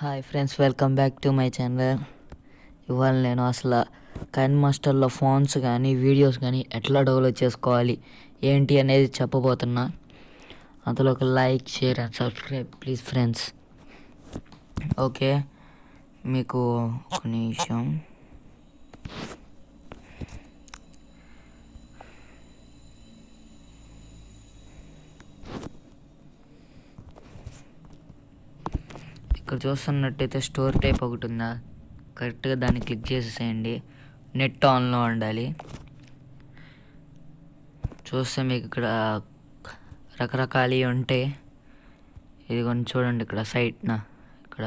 Hi friends, welcome back to my channel. ఇవాళ నేను అసలు కైన్ మాస్టర్లో ఫోన్స్ కానీ వీడియోస్ కానీ ఎట్లా డెవలప్ చేసుకోవాలి ఏంటి అనేది చెప్పబోతున్నా. అందులో ఒక like, share and subscribe please friends. Okay, మీకు ఒక నిమిషం. ఇక్కడ చూస్తున్నట్టయితే స్టోర్ టైప్ ఒకటి ఉందా, కరెక్ట్గా దాన్ని క్లిక్ చేసేసేయండి. నెట్ ఆన్లో ఉండాలి. చూస్తే మీకు ఇక్కడ రకరకాలు ఉంటాయి. ఇది కొంచెం చూడండి, ఇక్కడ సైట్న ఇక్కడ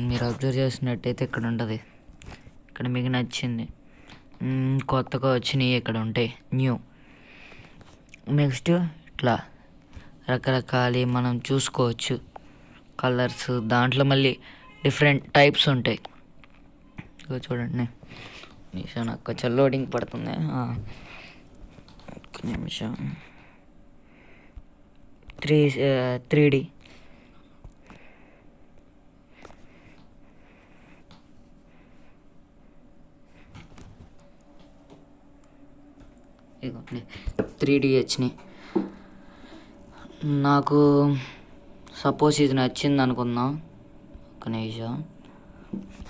మీరు అబ్జర్వ్ చేసినట్టయితే ఇక్కడ ఉంటుంది. ఇక్కడ మీకు నచ్చింది కొత్తగా వచ్చినాయి ఇక్కడ ఉంటాయి న్యూ. నెక్స్ట్ ఇట్లా రకరకాలు మనం చూసుకోవచ్చు కలర్స్. దాంట్లో మళ్ళీ డిఫరెంట్ టైప్స్ ఉంటాయి. ఇగో చూడండి, నిమిషం నాకు కొంచెం లోడింగ్ పడుతుంది. ఒక్క నిమిషం. 3D ఇదిగోండి 3D వచ్చినాయి. నాకు సపోజ్ ఇది నచ్చింది అనుకుందాం. ఒక నిమిషం.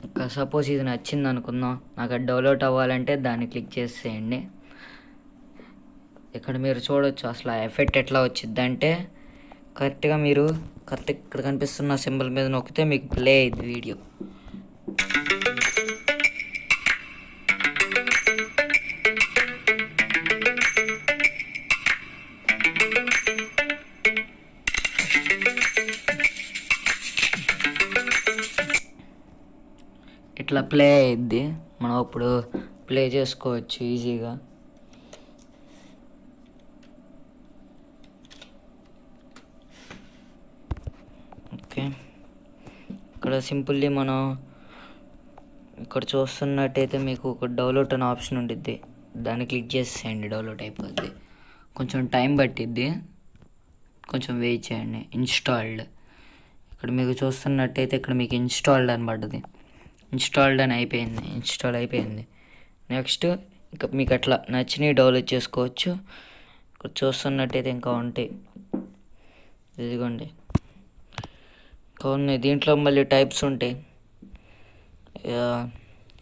ఇంకా సపోజ్ ఇది నచ్చింది అనుకుందాం, నాకు అది డౌన్లోడ్ అవ్వాలంటే దాన్ని క్లిక్ చేసేయండి. ఇక్కడ మీరు చూడవచ్చు అసలు ఆ ఎఫెక్ట్ ఎట్లా వచ్చింది అంటే, కరెక్ట్గా మీరు ఇక్కడ కనిపిస్తున్న సింబల్ మీద నొక్కితే మీకు ప్లే అయ్యింది వీడియో. ఇట్లా ప్లే అయ్యిద్ది. మనం అప్పుడు ప్లే చేసుకోవచ్చు ఈజీగా. ఓకే, ఇక్కడ సింపుల్లీ మనం ఇక్కడ చూస్తున్నట్టయితే మీకు ఒక డౌన్లోడ్ అనే ఆప్షన్ ఉంటుంది. దాన్ని క్లిక్ చేసేయండి, డౌన్లోడ్ అయిపోద్ది. కొంచెం టైం పట్టిద్ది, కొంచెం వెయిట్ చేయండి. ఇన్స్టాల్డ్ ఇక్కడ మీకు చూస్తున్నట్టయితే ఇక్కడ మీకు ఇన్స్టాల్డ్ అని పడ్డది. ఇన్స్టాల్ అయిపోయింది. నెక్స్ట్ ఇంకా మీకు అట్లా నచ్చినవి డౌన్లోడ్ చేసుకోవచ్చు. ఇక్కడ చూస్తున్నట్టయితే ఇంకా ఉంటాయి. ఇదిగోండి ఇంకా ఉన్నాయి. దీంట్లో మళ్ళీ టైప్స్ ఉంటాయి.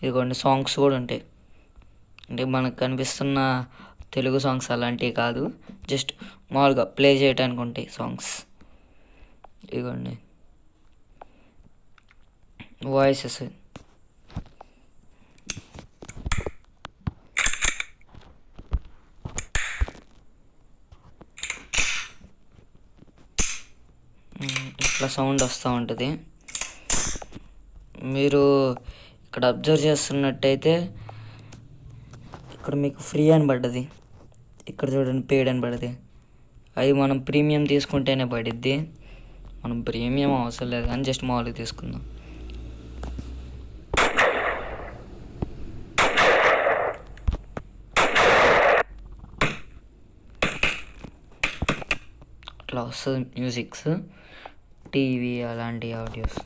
ఇదిగోండి సాంగ్స్ కూడా ఉంటాయి. అంటే మనకు కనిపిస్తున్న తెలుగు సాంగ్స్ అలాంటివి కాదు, జస్ట్ మామూలుగా ప్లే చేయడానికి ఉంటాయి సాంగ్స్. ఇదిగోండి వాయిసెస్. ఇట్లా సౌండ్ వస్తూ ఉంటుంది. మీరు ఇక్కడ అబ్జర్వ్ చేస్తున్నట్టయితే ఇక్కడ మీకు ఫ్రీ అని పడ్డది, ఇక్కడ చూడండి పెయిడ్ అని పడ్డది. అది మనం ప్రీమియం తీసుకుంటేనే పడిద్ది. మనం ప్రీమియం అవసరం లేదు కానీ జస్ట్ మామూలుగా తీసుకుందాం. అట్లా వస్తుంది మ్యూజిక్స్, టీవీ అలాంటి ఆడియోస్.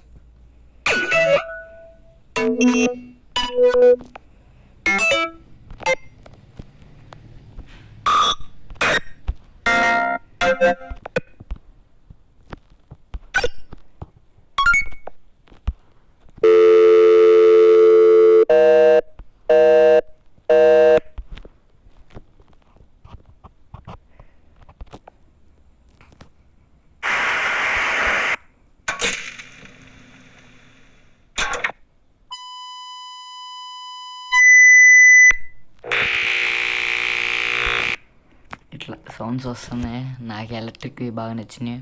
ఇట్లా సౌండ్స్ వస్తున్నాయి. నాకు ఎలక్ట్రిక్వి బాగా నచ్చినాయి.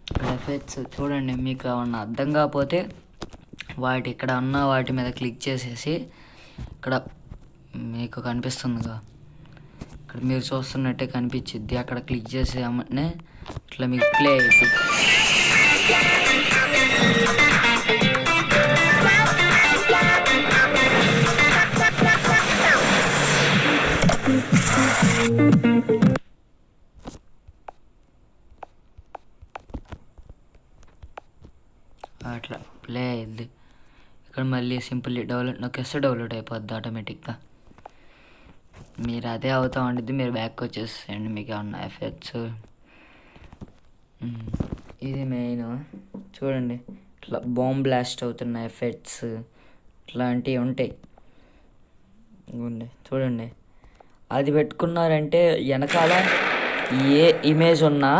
ఇక్కడ ఎఫెక్ట్స్ చూడండి, మీకు ఏమన్నా అర్థం కాకపోతే ఇక్కడ ఉన్న వాటి మీద క్లిక్ చేసేసి ఇక్కడ మీకు కనిపిస్తుందిగా, ఇక్కడ మీరు చూస్తున్నట్టే కనిపించిద్ది. అక్కడ క్లిక్ చేసేమనే ఇట్లా మీకు ప్లే అవుతుంది. ఇక్కడ మళ్ళీ సింపుల్లీ డౌన్లోడ్ నొక్కేస్తే డౌన్లోడ్ అయిపోద్ది ఆటోమేటిక్గా. మీరు అదే అవుతా ఉంటుంది, మీరు బ్యాక్ వచ్చేసేయండి. మీకు ఏమన్నా ఎఫెక్ట్స్ ఇది మెయిన్ చూడండి, ఇట్లా బాంబ్ బ్లాస్ట్ అవుతున్న ఎఫెక్ట్స్ ఇట్లాంటివి ఉంటాయి చూడండి. అది పెట్టుకున్నారంటే వెనకాల ఏ ఇమేజ్ ఉన్నా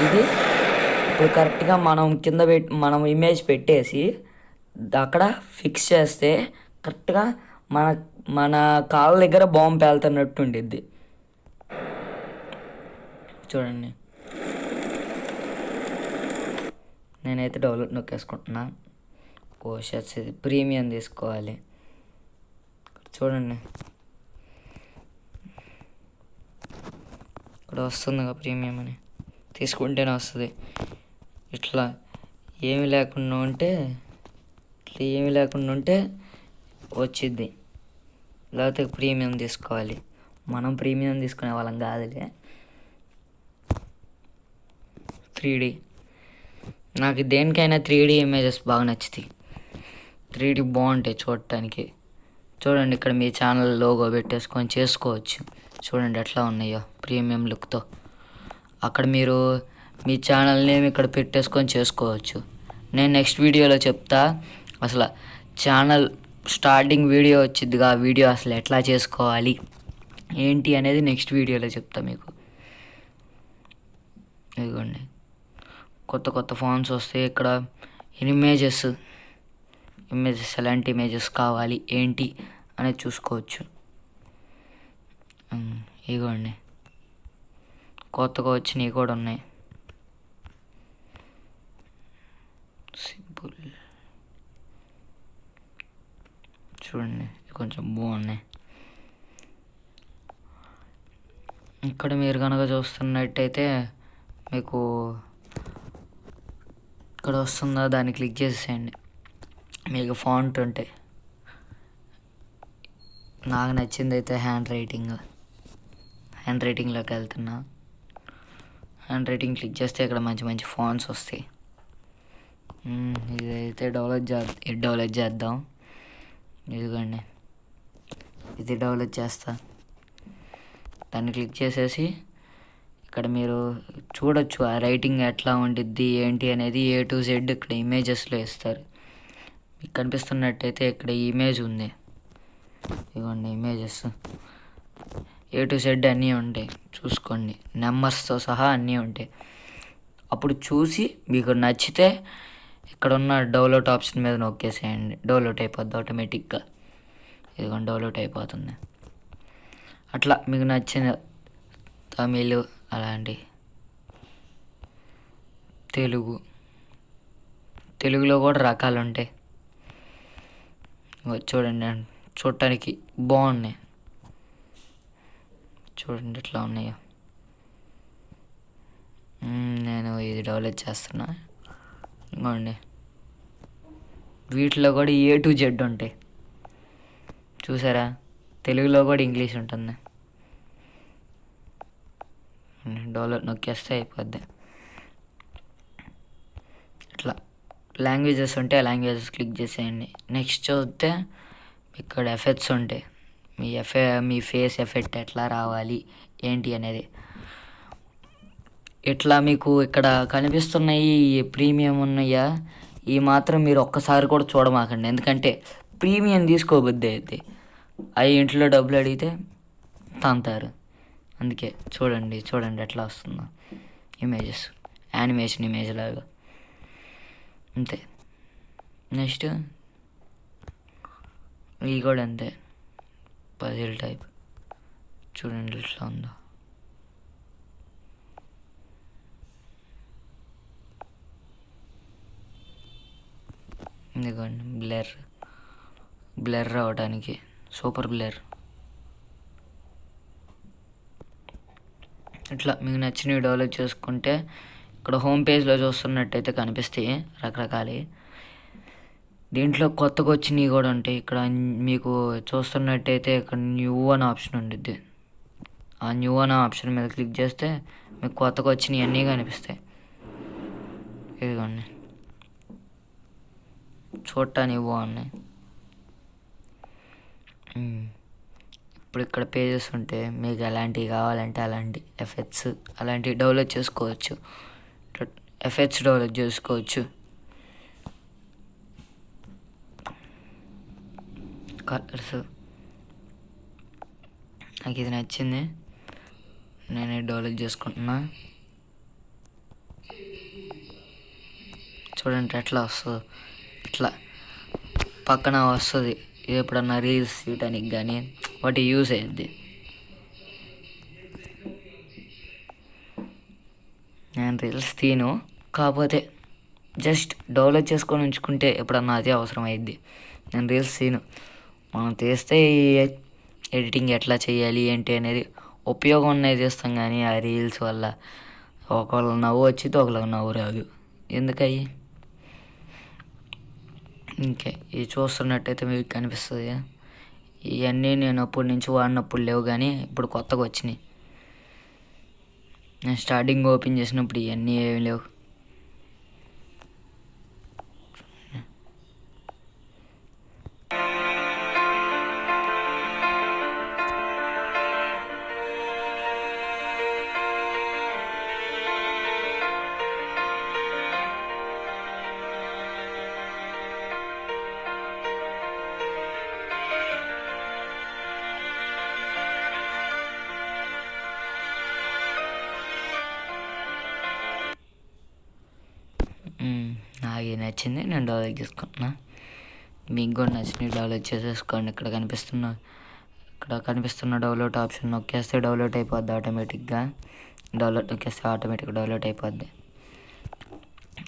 ఇది ఇప్పుడు కరెక్ట్గా మనం కింద మనం ఇమేజ్ పెట్టేసి అక్కడ ఫిక్స్ చేస్తే కరెక్ట్గా మన మన కాళ్ళ దగ్గర బాంబు పేలుతున్నట్టు ఉండిద్ది చూడండి. నేనైతే డౌన్లోడ్ నొక్కేసుకుంటున్నా. ఓ షర్ట్స్ ఇది ప్రీమియం తీసుకోవాలి. చూడండి ఇక్కడ వస్తుందిగా ప్రీమియం అని, తీసుకుంటేనే వస్తుంది. ఇట్లా ఏమి లేకుండా ఉంటే వచ్చిద్ది. లేకపోతే ప్రీమియం తీసుకోవాలి. మనం ప్రీమియం తీసుకునే వాళ్ళం కాదులే. 3D నాకు దేనికైనా 3D ఇమేజెస్ బాగా నచ్చుతాయి. 3D బాగుంటాయి చూడటానికి. చూడండి ఇక్కడ మీ ఛానల్ లోగో పెట్టేసుకొని చేసుకోవచ్చు. చూడండి ఎట్లా ఉన్నాయో ప్రీమియం లుక్తో. అక్కడ మీరు మీ ఛానల్ నేమ్ ఇక్కడ పెట్టేసుకొని చేసుకోవచ్చు. నేను నెక్స్ట్ వీడియోలో చెప్తా అసలు ఛానల్ స్టార్టింగ్ వీడియో వచ్చిద్దిగా, ఆ వీడియో అసలు ఎట్లా చేసుకోవాలి ఏంటి అనేది నెక్స్ట్ వీడియోలో చెప్తా మీకు. ఇదిగోండి కొత్త ఫాంట్స్ వస్తాయి. ఇక్కడ ఇమేజెస్ ఎలాంటి ఇమేజెస్ కావాలి ఏంటి అనేది చూసుకోవచ్చు. ఇదిగోండి కొత్తగా వచ్చినవి కూడా ఉన్నాయి. సింపుల్ చూడండి కొంచెం బాగున్నాయి. ఇక్కడ మీరు కనుక చూస్తున్నట్టయితే మీకు ఇక్కడ వస్తుందా దాన్ని క్లిక్ చేసేయండి. మీకు ఫాంట్ ఉంటాయి. నాకు నచ్చింది అయితే హ్యాండ్ రైటింగ్లోకి వెళ్తున్నా. హ్యాండ్ రైటింగ్ క్లిక్ చేస్తే ఇక్కడ మంచి ఫాంట్స్ వస్తాయి. ఇదైతే డెవలప్ చేద్దాం. ఇదిగోండి ఇది డెవలప్ చేస్తా. దాన్ని క్లిక్ చేసేసి ఇక్కడ మీరు చూడొచ్చు ఆ రైటింగ్ ఎట్లా ఉండిద్ది ఏంటి అనేది A to Z ఇక్కడ ఇమేజెస్లో ఇస్తారు. మీకు కనిపిస్తున్నట్టయితే ఇక్కడ ఇమేజ్ ఉంది. ఇదిగోండి ఇమేజెస్ A to Z అన్నీ ఉంటాయి. చూసుకోండి నెంబర్స్తో సహా అన్నీ ఉంటాయి. అప్పుడు చూసి మీకు నచ్చితే ఇక్కడ ఉన్న డౌన్లోడ్ ఆప్షన్ మీద నొక్కేసేయండి. డౌన్లోడ్ అయిపోద్ది ఆటోమేటిక్గా. ఇదిగోండి డౌన్లోడ్ అయిపోతుంది. అట్లా మీకు నచ్చిన తమిళ్ అలాంటి తెలుగులో కూడా రకాలు ఉంటాయి. చూడండి చూడటానికి బాగున్నాయి. చూడండి ఎట్లా ఉన్నాయో. నేను ఇది డెవలప్ చేస్తున్నా. ఇంకోండి వీటిలో కూడా A to Z ఉంటాయి చూసారా. తెలుగులో కూడా ఇంగ్లీష్ ఉంటుంది. డౌన్లోడ్ నొక్కేస్తే అయిపోద్ది. ఇట్లా లాంగ్వేజెస్ ఉంటే ఆ లాంగ్వేజెస్ క్లిక్ చేసేయండి. నెక్స్ట్ చూస్తే ఇక్కడ ఎఫెక్ట్స్ ఉంటాయి. మీ ఫేస్ ఎఫెక్ట్ ఎట్లా రావాలి ఏంటి అనేది. ఇట్లా మీకు ఇక్కడ కనిపిస్తున్నాయి ప్రీమియం ఉన్నాయా, ఈ మాత్రం మీరు ఒక్కసారి కూడా చూడమాకండి. ఎందుకంటే ప్రీమియం తీసుకోబుద్ది అయితే అవి ఇంట్లో డబ్బులు అడిగితే తంతారు. అందుకే చూడండి ఎట్లా వస్తుందో ఇమేజెస్, యానిమేషన్ ఇమేజ్ లాగా అంతే. నెక్స్ట్ ఇవి కూడా అంతే, పజిల్ టైప్. చూడండి ఎట్లా ఉందో. ఇదిగోండి బ్లర్ రావడానికి సూపర్ బ్లర్. ఇట్లా మీకు నచ్చినవి డెవలప్ చేసుకుంటే ఇక్కడ హోమ్ పేజ్లో చూస్తున్నట్టయితే కనిపిస్తాయి రకరకాలు. దీంట్లో కొత్తగా వచ్చినవి కూడా ఉంటాయి. ఇక్కడ మీకు చూస్తున్నట్టయితే ఇక్కడ న్యూ అనే ఆప్షన్ ఉండిద్ది. ఆ న్యూ అనే ఆప్షన్ మీద క్లిక్ చేస్తే మీకు కొత్తగా వచ్చినవి అన్నీ కనిపిస్తాయి. ఇదిగోండి చూడటానికి బాగున్నాయి. ఇప్పుడు ఇక్కడ పేజెస్ ఉంటే మీకు ఎలాంటివి కావాలంటే అలాంటి ఎఫెక్ట్స్ అలాంటివి డెవలప్ చేసుకోవచ్చు. ఎఫెక్ట్స్ డెవలప్ చేసుకోవచ్చు. కలర్స్ నాకు ఇది నచ్చింది, నేను డెవలప్ చేసుకుంటున్నా. చూడండి ఎట్లా వస్తుంది, ఇట్లా పక్కన వస్తుంది. ఎప్పుడన్నా రీల్స్ తీయటానికి కానీ వాటి యూస్ అయ్యిద్ది. నేను రీల్స్ తీను, కాకపోతే జస్ట్ డెవలప్ చేసుకొని ఉంచుకుంటే ఎప్పుడన్నా అదే అవసరం అయ్యిద్ది. నేను రీల్స్ తీను, మనం తీస్తే ఎడిటింగ్ ఎట్లా చేయాలి ఏంటి అనేది ఉపయోగం ఉన్నది చేస్తాం. కానీ ఆ రీల్స్ వల్ల ఒకళ్ళు నవ్వు వచ్చితే ఒకళ్ళకి నవ్వు రాదు, ఎందుకయ్యి. ఇంకే ఇది చూస్తున్నట్టయితే మీకు కనిపిస్తుంది. ఇవన్నీ నేను అప్పటి నుంచి వాడినప్పుడు లేవు, కానీ ఇప్పుడు కొత్తగా వచ్చినాయి. నేను స్టార్టింగ్ ఓపెన్ చేసినప్పుడు ఇవన్నీ ఏమి లేవు. నాకు నచ్చింది, నేను డెవలప్ చేసుకుంటున్నా. మీకు కూడా నచ్చినవి డెవలప్ చేసేసుకోండి. ఇక్కడ కనిపిస్తున్న డెవలప్ ఆప్షన్ నొక్కేస్తే డెవలప్ అయిపోద్ది ఆటోమేటిక్గా. నొక్కేస్తే ఆటోమేటిక్గా డెవలప్ అయిపోద్ది.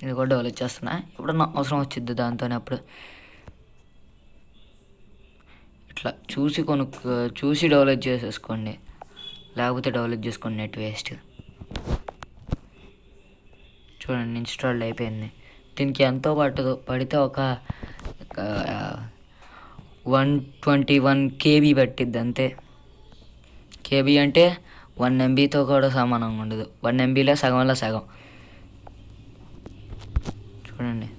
ఇది కూడా డెవలప్ చేస్తున్నా, ఎప్పుడన్నా అవసరం వచ్చిద్ది దాంతోనే. అప్పుడు ఇట్లా చూసి డెవలప్ చేసేసుకోండి, లేకపోతే డెవలప్ చేసుకోండి నెట్ వేస్ట్. చూడండి ఇన్స్టాల్ అయిపోయింది. దీనికి ఎంతో పడితే ఒక 121 KB పట్టిద్ది అంతే. KB అంటే 1 MBతో కూడా సమానంగా ఉండదు. 1 MBలో సగంలో సగం. చూడండి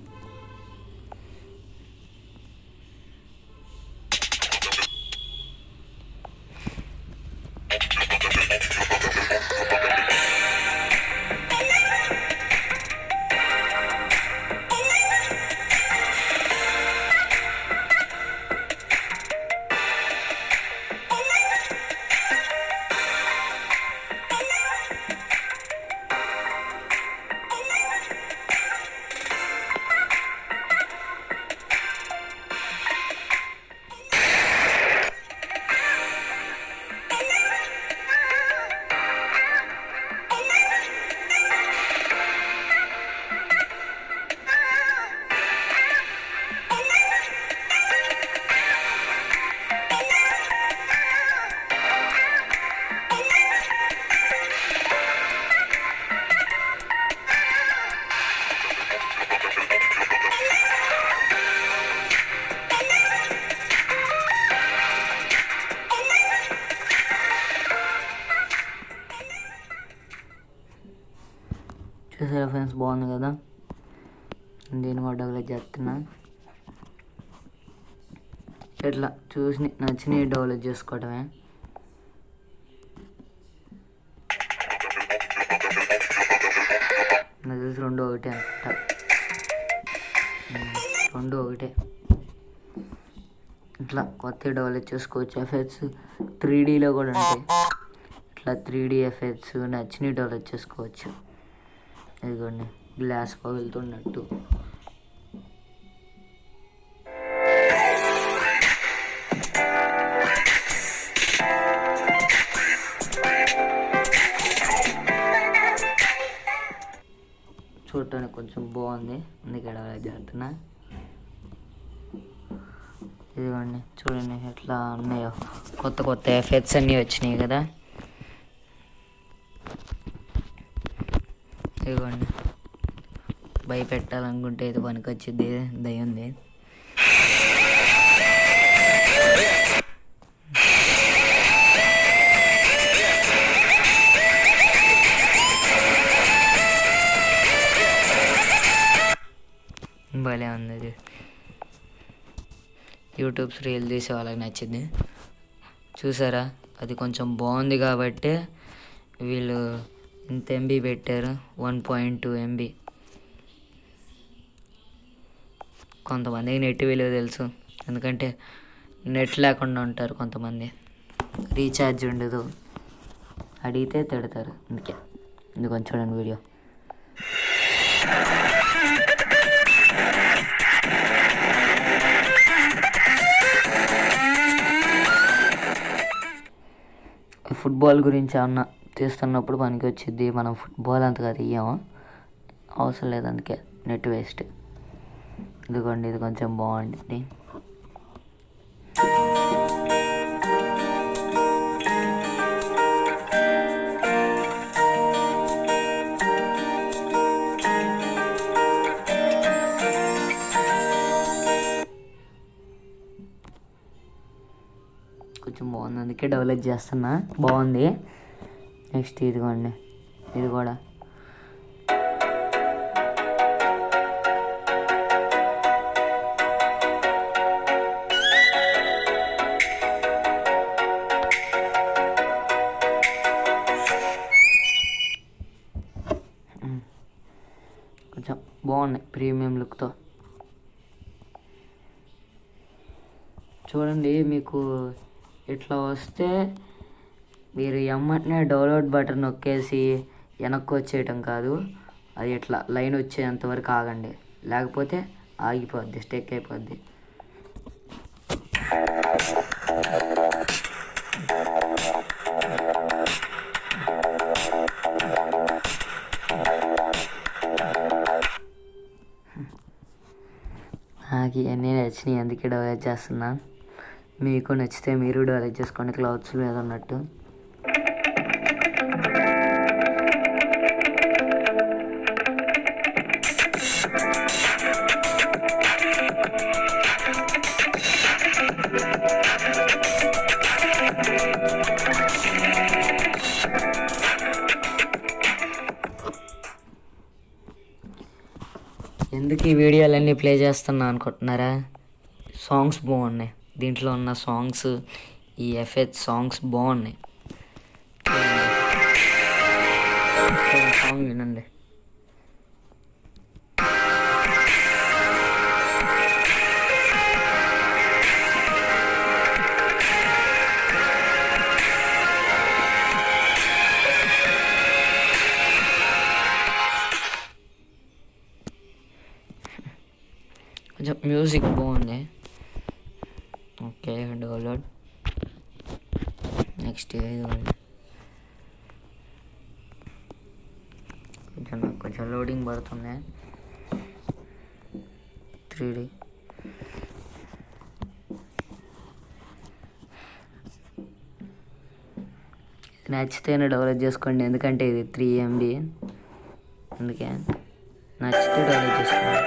చూసారా ఫ్రెండ్స్, బాగుంది కదా. దీన్ని కూడా డెవలప్ చేస్తున్నా. ఇట్లా చూసి నచ్చినవి డెవలప్ చేసుకోవడమే. నాకు తెలిసి రెండు ఒకటే అనమాట. రెండు ఒకటే. ఇట్లా కొత్త డెవలప్ చేసుకోవచ్చు. ఎఫెక్ట్స్ 3Dలో కూడా ఉంటాయి. ఇట్లా 3D ఎఫెక్ట్స్ నచ్చినవి డెవలప్ చేసుకోవచ్చు. ఇదిగోండి గ్లాస్ పగులుతున్నట్టు. చూడటానికి కొంచెం బాగుంది, అందుకే డెవలప్ చేస్తున్నా. ఇదిగోండి చూడండి ఎట్లా ఉన్నాయో, కొత్త ఎఫెక్ట్స్ అన్నీ వచ్చినాయి కదా. ఇదిగోండి భయపెట్టాలనుకుంటే ఇది పనికొచ్చింది, దయ్యంది. భలే ఉంది ఇది. యూట్యూబ్స్ రీల్ తీసే వాళ్ళకి నచ్చింది. చూసారా, అది కొంచెం బాగుంది కాబట్టి వీళ్ళు ఇంత ఎంబీ పెట్టారు, 1.2 MB. కొంతమందికి నెట్ విలువ తెలుసు, ఎందుకంటే నెట్ లేకుండా ఉంటారు కొంతమంది, రీఛార్జ్ ఉండదు, అడిగితే తిడతారు. అందుకే కొంచెం చూడండి వీడియో. ఫుట్బాల్ గురించి ఏమన్నా తీస్తున్నప్పుడు పనికి వచ్చింది. మనం ఫుట్బాల్ అంతగా తీయము, అవసరం లేదు, అందుకే నెట్ వేస్ట్. ఇదిగోండి, ఇది కొంచెం బాగుంటుంది. కొంచెం బాగుంది, అందుకే డెవలప్ చేస్తున్నా. బాగుంది. నెక్స్ట్ ఇదిగోండి, ఇది కూడా కొంచెం బాగున్నాయి, ప్రీమియం లుక్తో. చూడండి, మీకు ఇట్లా వస్తే మీరు ఎమ్మటనే డౌన్లోడ్ బటన్ నొక్కేసి వెనక్కి వచ్చేయటం కాదు, అది ఇట్లా లైన్ వచ్చేంతవరకు ఆగండి, లేకపోతే ఆగిపోద్ది, స్టెక్ అయిపోద్ది. నాకు ఇవన్నీ నచ్చినాయి, అందుకే డెవలప్ చేస్తున్నా. మీకు నచ్చితే మీరు డెవలప్ చేసుకోండి, క్లౌడ్స్ మీద ఉన్నట్టు. ఎందుకు ఈ వీడియోలన్నీ ప్లే చేస్తున్నా అనుకుంటున్నారా? సాంగ్స్ బాగున్నాయి, దీంట్లో ఉన్న సాంగ్స్, ఈ ఎఫెక్ట్ సాంగ్స్ బాగున్నాయి. సాంగ్ వినండి. కొంచెం మ్యూజిక్ బాగుంది. Okay, download. నెక్స్ట్ కొంచెం లోడింగ్ పడుతుంది. 3D నచ్చితేనే డెవలప్ చేసుకోండి, ఎందుకంటే ఇది 3 MB, అందుకే నచ్చితే డెవలప్ చేసుకోండి.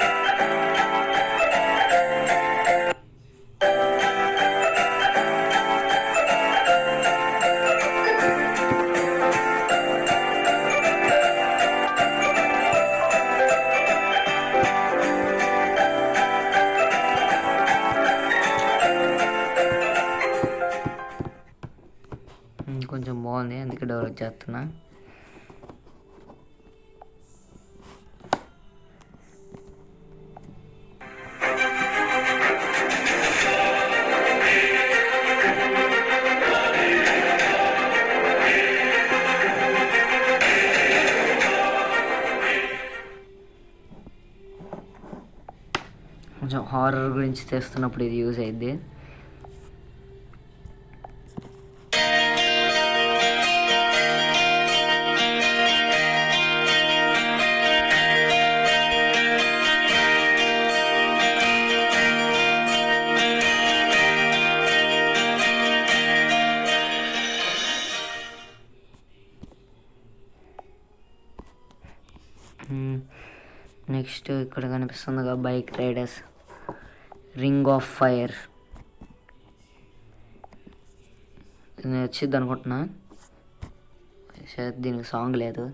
కొంచెం బాగుంది, అందుకే డెవలప్ చేస్తున్నా. కొంచెం హారర్ గురించి చేస్తున్నప్పుడు ఇది యూజ్ అయ్యిద్ది. నెక్స్ట్ ఇక్కడ కనిపిస్తుందిగా bike riders, ring of fire. ఇది వచ్చింది అనుకుంటున్నా, దీనికి సాంగ్ లేదు.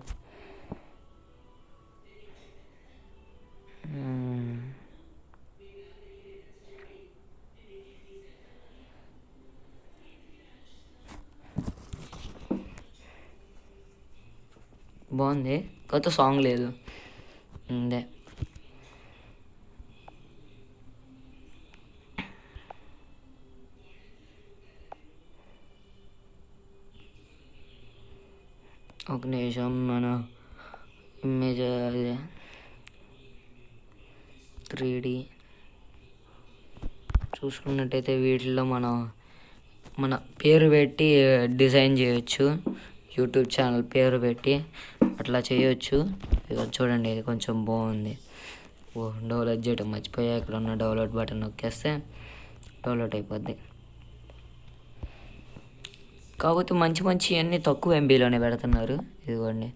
బాగుంది, కొత్త సాంగ్ లేదు అంతే. ఒక నిమిషం, మన ఇమేజ్ 3D చూసుకున్నట్టయితే వీటిల్లో మన పేరు పెట్టి డిజైన్ చేయొచ్చు. యూట్యూబ్ ఛానల్ పేరు పెట్టి అట్లా చేయొచ్చు. ఇక చూడండి, ఇది కొంచెం బాగుంది. డౌన్లోడ్ చేయడం మర్చిపోయా, ఇక్కడ ఉన్న డౌన్లోడ్ బటన్ నొక్కేస్తే డౌన్లోడ్ అయిపోద్ది. కాకపోతే మంచి మంచి అన్నీ తక్కువ ఎంబీలోనే పెడుతున్నారు. ఇదిగోండి,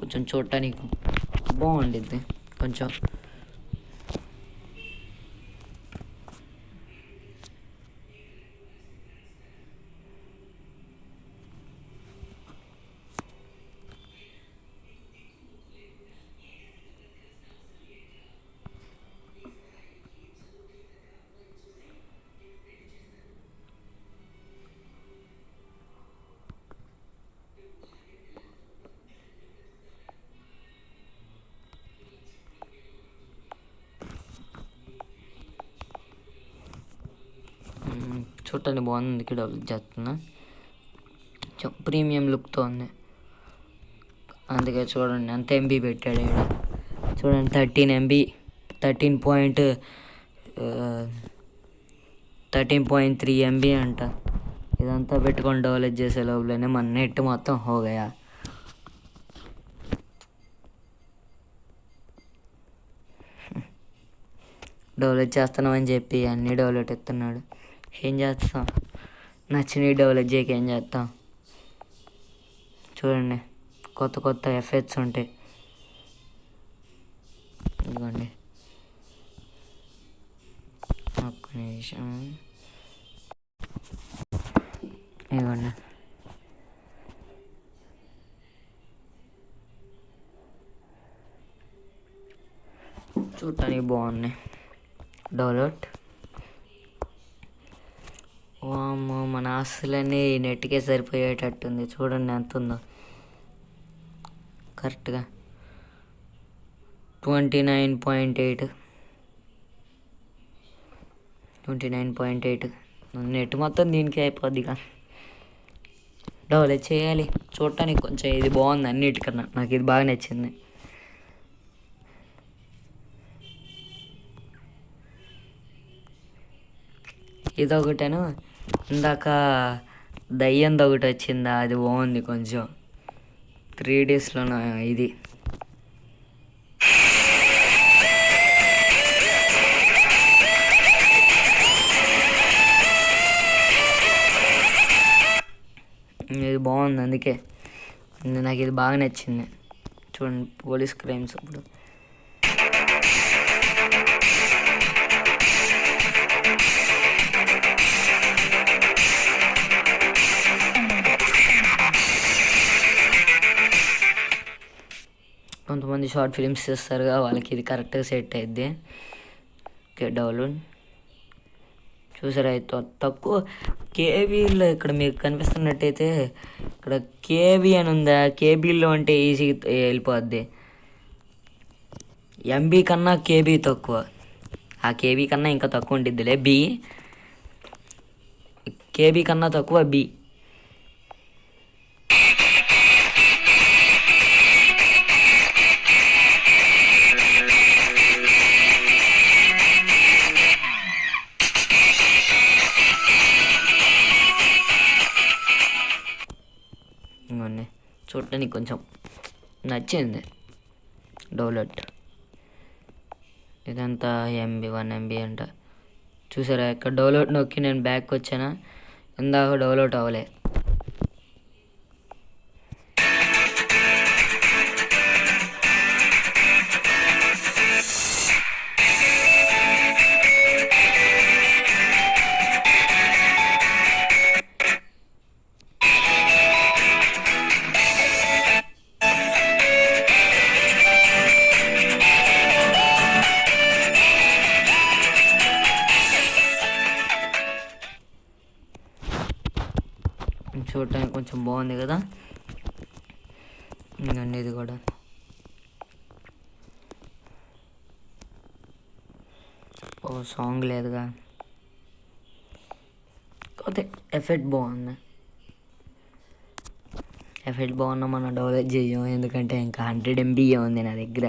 కొంచెం చూడటానికి బాగుండిద్ది కొంచెం. చూడటానికి బాగుంది, అందుకే డెవలప్ చేస్తున్నా. ప్రీమియం లుక్తో ఉంది, అందుకే చూడండి అంత ఎంబీ పెట్టాడు ఇక్కడ. చూడండి 13 MB, 13.3 MB అంట. ఇదంతా పెట్టుకొని డెవలప్ చేసే లోపలనే మన నెట్ మొత్తం హోగయా. డెవలప్ చేస్తున్నామని చెప్పి అన్నీ డెవలప్ ఎత్తున్నాడు. ఏం చేస్తాం, నచ్చినవి డెవలప్ చేయక ఏం చేస్తాం. చూడండి, కొత్త కొత్త ఎఫెక్ట్స్ ఉంటాయి. ఇదిగోండి, ఒక్క నిమిషం, ఇదిగోండి. చూడటానికి బాగున్నాయి డెవలప్. వామ్మో, మన ఆస్తులన్నీ నెట్కే సరిపోయేటట్టుంది. చూడండి ఎంత ఉందో, కరెక్ట్గా 29.8 నెట్ మొత్తం దీనికే అయిపోద్ది. ఇక డెవలప్ చేయాలి. చూడటానికి కొంచెం ఇది బాగుంది అన్నిటికన్నా, నాకు ఇది బాగా నచ్చింది. ఇదొకటను, ఇందాక దయ్యంది ఒకటి వచ్చిందా, అది బాగుంది కొంచెం 3Dsలో. ఇది ఇది బాగుంది, అందుకే నాకు ఇది బాగా నచ్చింది. చూడండి, పోలీస్ క్రైమ్స్. ఇప్పుడు కొంతమంది షార్ట్ ఫిలిమ్స్ చేస్తారుగా, వాళ్ళకి ఇది కరెక్ట్గా సెట్ అయ్యిద్ది. ఓకే, డౌన్లోడ్ చూసారా, తక్కువ కేబీలో. ఇక్కడ మీకు కనిపిస్తున్నట్టయితే ఇక్కడ కేబీ అని ఉందా, కేబీలో అంటే ఈజీ వెళ్ళిపోద్ది. ఎంబీ కన్నా కేబీ తక్కువ, ఆ కేబీ కన్నా ఇంకా తక్కువ ఉండిద్దిలే. కేబీ కన్నా తక్కువ బి. చూడటానికి కొంచెం నచ్చింది డౌన్లోడ్. ఇదంతా 1 MB అంట. చూసారా, ఇక్కడ డౌన్లోడ్ నొక్కి నేను బ్యాక్ వచ్చానా, ఇందాక డౌన్లోడ్ అవ్వలే. చూడటానికి కొంచెం బాగుంది కదా. ఇంకండి ఇది కూడా సాంగ్ లేదుగా, కాకపోతే ఎఫెక్ట్ బాగుంది. ఎఫెక్ట్ బాగున్నా మనం డెవలప్ చేయం, ఎందుకంటే ఇంకా 100 MB ఉంది నా దగ్గర.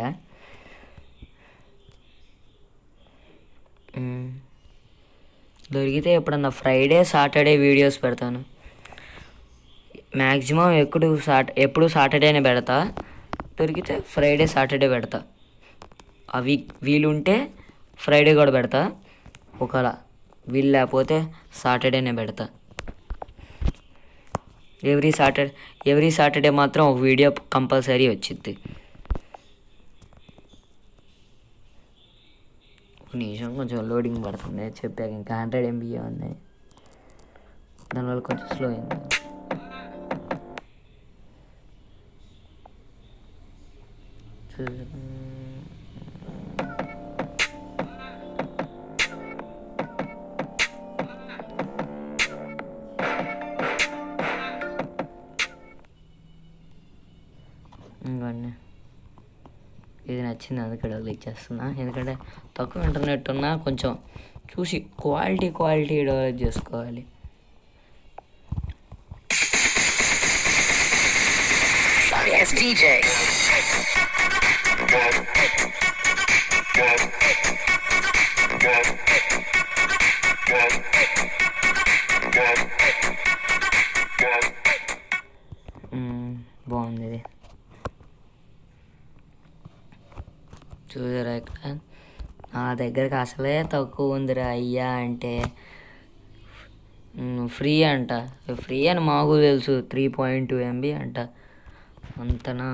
దొరికితే ఎప్పుడన్నా ఫ్రైడే సాటర్డే వీడియోస్ పెడతాను. మ్యాక్సిమం ఎప్పుడు సాటర్డేనే పెడతా, దొరికితే ఫ్రైడే సాటర్డే పెడతా. ఆ వీలుంటే ఫ్రైడే కూడా పెడతా, ఒకవేళ వీలు లేకపోతే సాటర్డేనే పెడతా. ఎవ్రీ సాటర్డే మాత్రం ఒక వీడియో కంపల్సరీ వచ్చింది. ఒక నిమిషం కొంచెం లోడింగ్ పడుతుంది, చెప్పాక ఇంకా 100 MB ఉంది, దానివల్ల కొంచెం స్లో అయింది. ఇంకోండి ఇది నచ్చింది, అందుకే డెవలప్ చేస్తున్నా. ఎందుకంటే తక్కువ ఇంటర్నెట్ ఉన్నా కొంచెం చూసి క్వాలిటీ డెవలప్ చేసుకోవాలి. బాగుంది ఇది. చూసారా ఇక్కడ నా దగ్గరకు అసలే తక్కువ ఉందిరా అయ్యా అంటే ఫ్రీ అంట. ఫ్రీ అని మాకు తెలుసు, 3.2 MB అంట, అంతనా.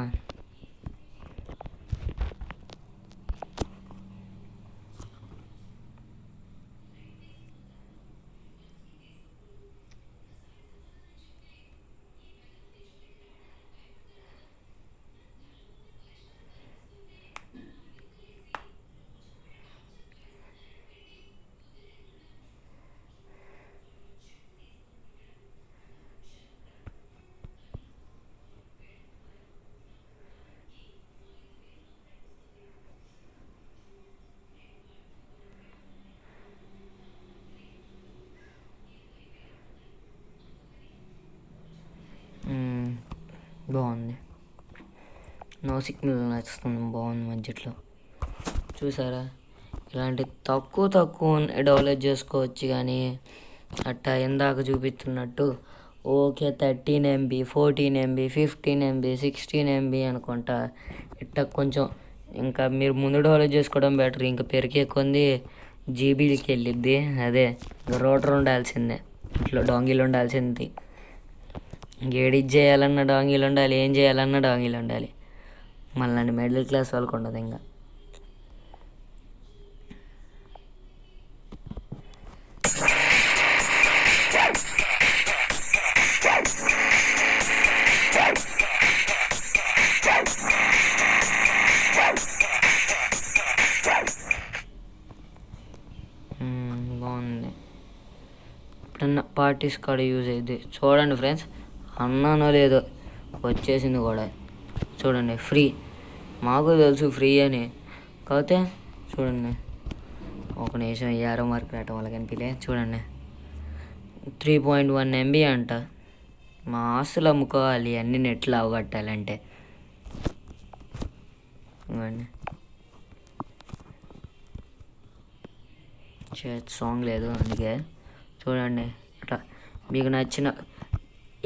బాగుంది, నో సిగ్నల్ నచ్చుతుంది, బాగుంది బడ్జెట్లో. చూసారా ఇలాంటి తక్కువ డెవలప్ చేసుకోవచ్చు, కానీ అట్టా ఇందాక చూపిస్తున్నట్టు okay 13 MB 14 MB 15 MB 16 MB అనుకుంటా ఇట్లా కొంచెం ఇంకా మీరు ముందు డెవలప్ చేసుకోవడం బెటర్. ఇంకా పెరిగే కొంది జీబీలకి వెళ్ళిద్ది. అదే రోటర్ ఉండాల్సిందే, ఇట్లా డాంగిల్ ఉండాల్సింది. ఎడిట్ చేయాలన్న డాంగిల్ ఉండాలి, ఏం చేయాలన్న డాంగిల్ ఉండాలి. మళ్ళీ మిడిల్ క్లాస్ వాళ్ళకు ఉండదు ఇంకా. బాగుంది, ఎప్పుడన్నా పార్టీస్ కాడ యూజ్ అయ్యింది. చూడండి ఫ్రెండ్స్, అన్నానో లేదో వచ్చేసింది కూడా. చూడండి ఫ్రీ, మాకు తెలుసు ఫ్రీ అని, కాకపోతే చూడండి ఒక నిమిషం యారో మార్క్ రావటం వల్ల కనిపించలే. చూడండి 3.1 MB అంట. మా ఆస్తులు అమ్ముకోవాలి అన్ని నెట్లు అవగట్టాలంటే. ఇవ్వండి, సాంగ్ లేదు అందుకే. చూడండి ఇట్లా మీకు నచ్చిన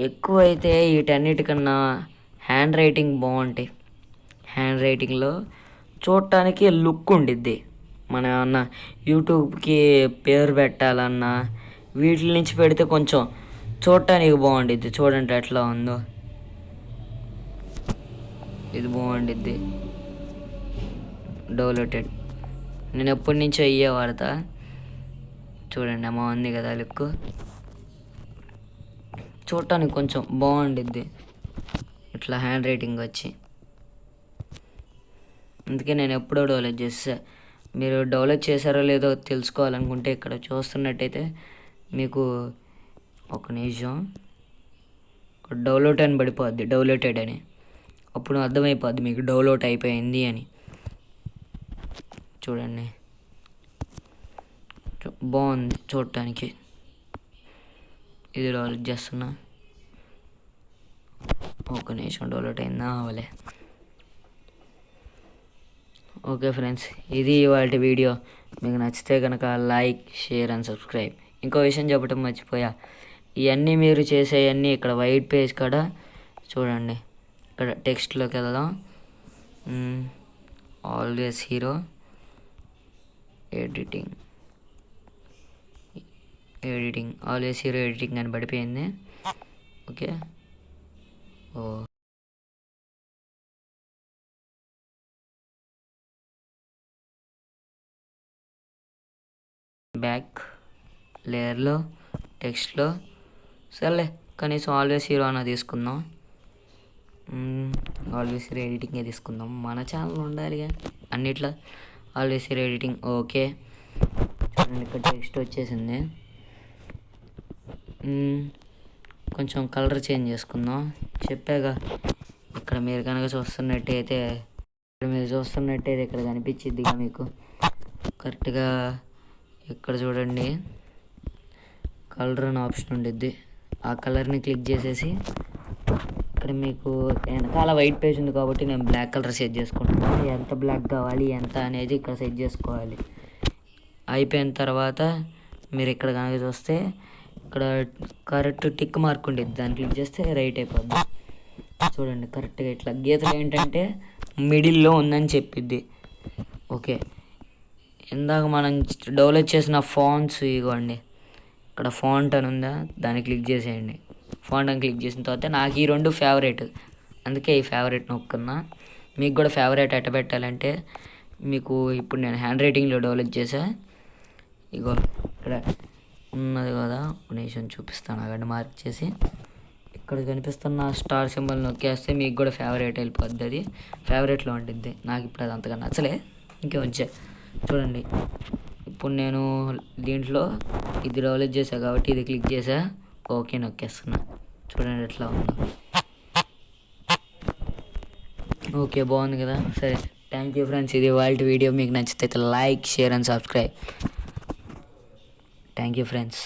ఎక్కువైతే వీటన్నిటికన్నా హ్యాండ్ రైటింగ్ బాగుంటాయి. హ్యాండ్ రైటింగ్లో చూడటానికి లుక్ ఉండిద్ది. మనం ఏమన్నా యూట్యూబ్కి పేరు పెట్టాలన్నా వీటి నుంచి పెడితే కొంచెం చూడటానికి బాగుండిద్ది. చూడండి ఎట్లా ఉందో, ఇది బాగుండిద్ది డెవలప్డ్. నేను ఎప్పటి నుంచో అయ్యే వాడతా. చూడండి అమ్మ ఉంది కదా లుక్, చూడటానికి కొంచెం బాగుండిద్ది ఇట్లా హ్యాండ్ రైటింగ్ వచ్చి. అందుకే నేను ఎప్పుడో డెవలప్ చేస్తా. మీరు డెవలప్ చేశారో లేదో తెలుసుకోవాలనుకుంటే ఇక్కడ చూస్తున్నట్టయితే మీకు ఒక నిమిషం డౌన్లోడ్ అని పడిపోద్ది, డెవలప్డ్ అని. అప్పుడు అర్థమైపోద్ది మీకు డౌన్లోడ్ అయిపోయింది అని. చూడండి బాగుంది చూడటానికి. ఇది డౌన్లోడ్ చేస్తున్నా. ఒక నిమిషం డౌన్లోడ్ అయిందా అవలే. ఓకే ఫ్రెండ్స్, ఇది ఇవాళ వీడియో. మీకు నచ్చితే కనుక లైక్, షేర్ అండ్ సబ్స్క్రైబ్. ఇంకో విషయం చెప్పడం మర్చిపోయా, ఇవన్నీ మీరు చేసేవన్నీ ఇక్కడ వైట్ పేజ్ కాడ చూడండి. ఇక్కడ టెక్స్ట్లోకి వెళ్దాం. Always hero editing always hero editing అని పడిపోయింది. ఓకే, ఓ బ్యాక్ లేయర్లో టెక్స్ట్లో సర్లే కనీసం ఆల్వేస్ హీరో అన్న తీసుకుందాం. ఆల్వేస్ హీరో ఎడిటింగే తీసుకుందాం. మన ఛానల్ ఉండాలిగా అన్నిట్లో ఆల్వేస్ హీరో ఎడిటింగ్. ఓకే చూడండి, ఇక్కడ టెక్స్ట్ వచ్చేసింది. కొంచెం కలర్ చేంజ్ చేసుకుందాం. చెప్పాగా, ఇక్కడ మీరు కనుక చూస్తున్నట్టయితే ఇక్కడ కనిపించిద్దిగా మీకు కరెక్ట్గా. ఇక్కడ చూడండి, కలర్ అని ఆప్షన్ ఉండిద్ది. ఆ కలర్ని క్లిక్ చేసేసి ఇక్కడ మీకు వెనకాల వైట్ పేజ్ ఉంది కాబట్టి నేను బ్లాక్ కలర్ సెట్ చేసుకుంటున్నాను. ఎంత బ్లాక్ కావాలి ఎంత అనేది ఇక్కడ సెట్ చేసుకోవాలి. అయిపోయిన తర్వాత మీరు ఇక్కడ కనుక చూస్తే ఇక్కడ కరెక్ట్ టిక్ మార్క్ ఉండేది, దాన్ని క్లిక్ చేస్తే రైట్ అయిపోద్ది. చూడండి కరెక్ట్గా ఇట్లా గీతలు ఏంటంటే మిడిల్లో ఉందని చెప్పిద్ది. ఓకే, ఇందాక మనం డెవలప్ చేసిన ఫాంట్స్ ఇవ్వండి. ఇక్కడ ఫాంట్ అని ఉందా, దాన్ని క్లిక్ చేసేయండి. ఫాంట్ అని క్లిక్ చేసిన తర్వాత నాకు ఈ రెండు ఫేవరెట్, అందుకే ఈ ఫేవరెట్ నొక్కున్నా. మీకు కూడా ఫేవరెట్ ఎట్ట పెట్టాలంటే, మీకు ఇప్పుడు నేను హ్యాండ్ రైటింగ్లో డెవలప్ చేసా. ఇగో ఇక్కడ ఉన్నది కదా, నిమిషం చూపిస్తాను అక్కడ మార్క్ చేసి. ఇక్కడ కనిపిస్తున్న స్టార్ సింబల్ నొక్కేస్తే మీకు కూడా ఫేవరెట్ వెళ్ళిపోద్ది. అది ఫేవరెట్లో ఉంటుంది. నాకు ఇప్పుడు అది అంతగా నచ్చలే, ఇంకే వచ్చా. చూడండి ఇప్పుడు నేను దీంట్లో ఇది డెవలప్ చేసా కాబట్టి ఇది క్లిక్ చేసా. ఓకే నొక్కేస్తున్నా. చూడండి ఎట్లా ఉందో. ఓకే బాగుంది కదా. సరే, థ్యాంక్ యూ ఫ్రెండ్స్. ఇది వాళ్ళ వీడియో. మీకు నచ్చితే like, share and subscribe. Thank you friends.